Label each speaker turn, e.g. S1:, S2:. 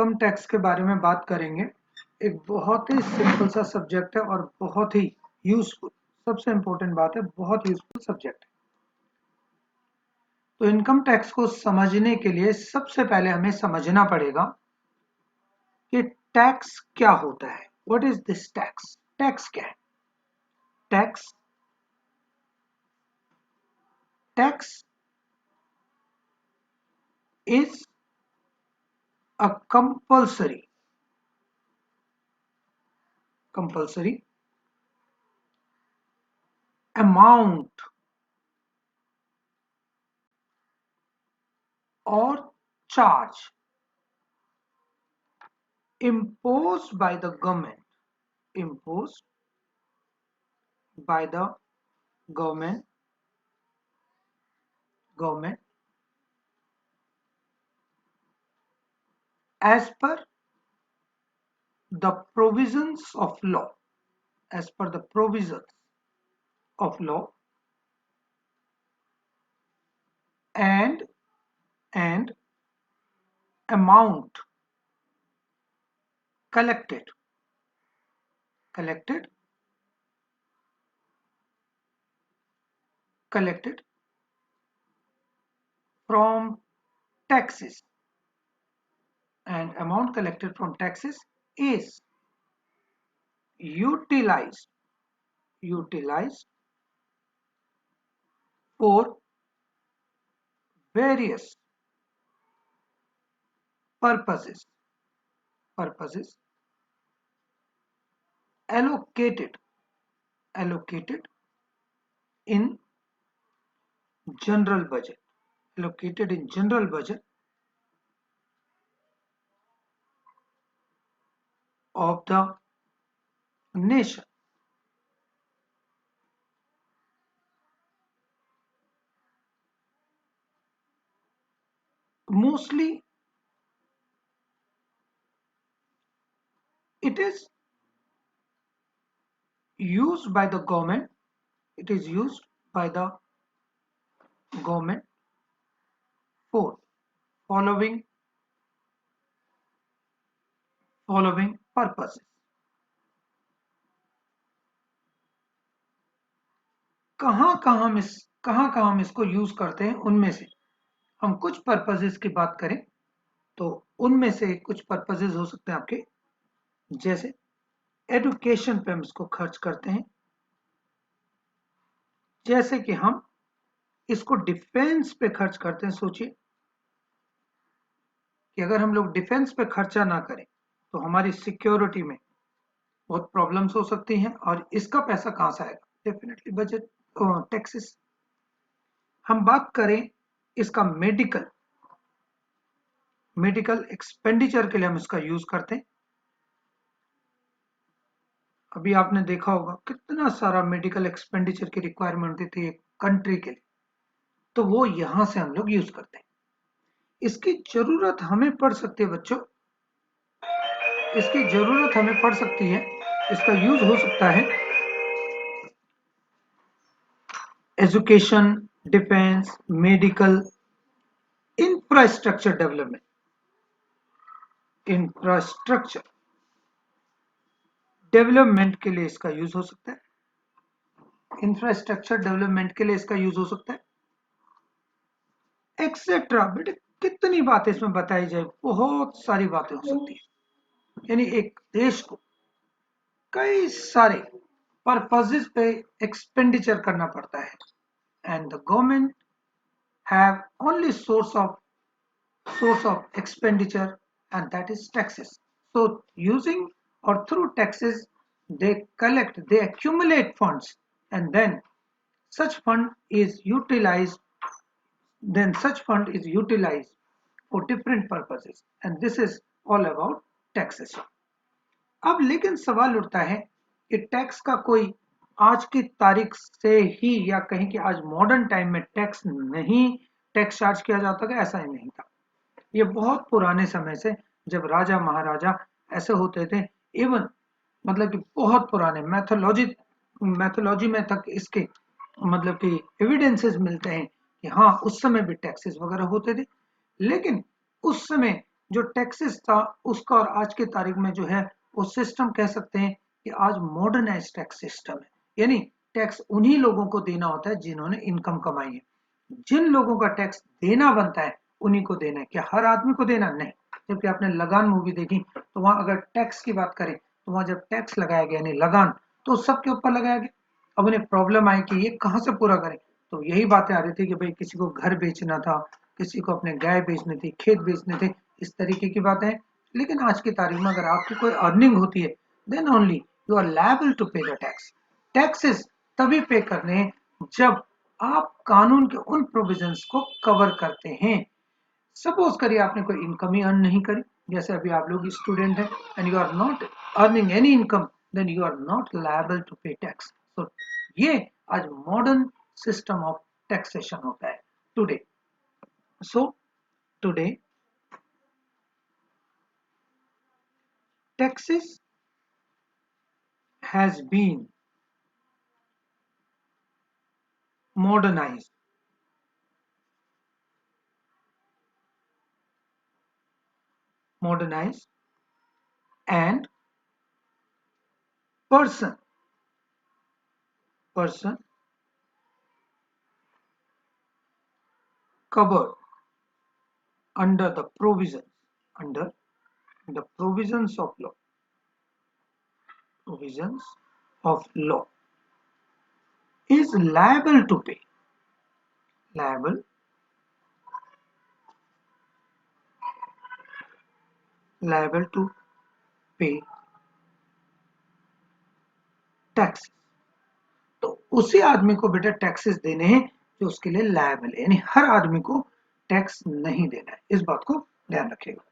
S1: Income tax के बारे में बात करेंगे। एक बहुत ही सिंपल सा सब्जेक्ट है और बहुत ही यूजफुल, सबसे इंपॉर्टेंट बात है बहुत यूजफुल सब्जेक्ट है। तो इनकम टैक्स को समझने के लिए सबसे पहले हमें समझना पड़ेगा कि टैक्स क्या होता है। What is this tax? Tax क्या है? Tax tax is a compulsory amount or charge imposed by the government as per the provisions of law and amount collected from taxes is utilized for various purposes allocated in general budget of the nation. Mostly it is used by the government for following purposes. कहां हम इसको use करते हैं, उनमें से हम कुछ purposes की बात करें तो उनमें से कुछ पर्पसेस हो सकते हैं आपके, जैसे एजुकेशन पे हम इसको खर्च करते हैं, जैसे कि हम इसको डिफेंस पे खर्च करते हैं। सोचिए कि अगर हम लोग डिफेंस पे खर्चा ना करें तो हमारी सिक्योरिटी में बहुत प्रॉब्लम्स हो सकती हैं, और इसका पैसा कहां से आएगा? Definitely budget, taxes. हम बात करें इसका मेडिकल एक्सपेंडिचर के लिए हम इसका यूज करते हैं। अभी आपने देखा होगा कितना सारा मेडिकल एक्सपेंडिचर की रिक्वायरमेंट होती है कंट्री के लिए, तो वो यहां से हम लोग यूज करते हैं। इसकी जरूरत हमें पड़ सकती है बच्चों, इसका यूज हो सकता है education, defence, medical, infrastructure development के लिए इसका यूज हो सकता है। एक्सेट्रा। बेटे कितनी बातें इसमें बताई जाए, बहुत सारी बातें हो सकती है। यानी एक देश को कई सारे पर्पसेस पे एक्सपेंडिचर करना पड़ता है, and the government have only source of expenditure, and that is taxes. So using or through taxes they accumulate funds, and then such fund is utilized for different purposes, and this is all about taxation. अब लेकिन सवाल उठता है कि tax का कोई आज की तारीख से ही या कहीं कि आज मॉडर्न टाइम में टैक्स चार्ज किया जाता था? ऐसा ही नहीं था। ये बहुत पुराने समय से, जब राजा महाराजा ऐसे होते थे, इवन मतलब कि बहुत पुराने मैथोलॉजी में तक इसके मतलब कि एविडेंसेस मिलते हैं कि हाँ, उस समय भी टैक्सेस वगैरह होते थे। लेकिन उस समय जो टैक्सेस था उसका और आज की तारीख में जो है वो सिस्टम कह सकते हैं कि आज मॉडर्नाइज टैक्स सिस्टम है। यानी टैक्स उन्हीं लोगों को देना होता है जिन्होंने इनकम कमाई है। जिन लोगों का टैक्स देना बनता है उन्हीं को देना है। क्या हर आदमी को देना? नहीं। जबकि आपने लगान मूवी देखी तो वहां अगर टैक्स की बात करें तो वहां जब टैक्स लगाया गया यानी लगान, तो सबके ऊपर लगाया गया। अब उन्हें प्रॉब्लम आई कि ये कहां से पूरा करें, तो यही बातें आ रही थी कि भाई किसी को घर बेचना था, किसी को अपने गाय बेचनी थी, खेत बेचने थे, इस तरीके की बातें हैं। लेकिन आज की तारीख में अगर आपकी कोई अर्निंग होती है then only you are liable to pay the tax. Taxes तभी पे करने हैं जब आप कानून के उन प्रोविजंस को कवर करते हैं। सपोज करिए आपने कोई इनकम ही अर्न नहीं करी, जैसे अभी आप लोग स्टूडेंट हैं and you are not earning any income, then you are not liable to pay tax. So ये आज मॉडर्न सिस्टम ऑफ टैक्सेशन होता है today. So today taxes has been modernized modernized and person covered under the under the provisions of law is liable liable to pay taxes। तो उसी आदमी को बेटा taxes देने हैं जो उसके लिए लायबल है, यानी हर आदमी को टैक्स नहीं देना है। इस बात को ध्यान रखिएगा।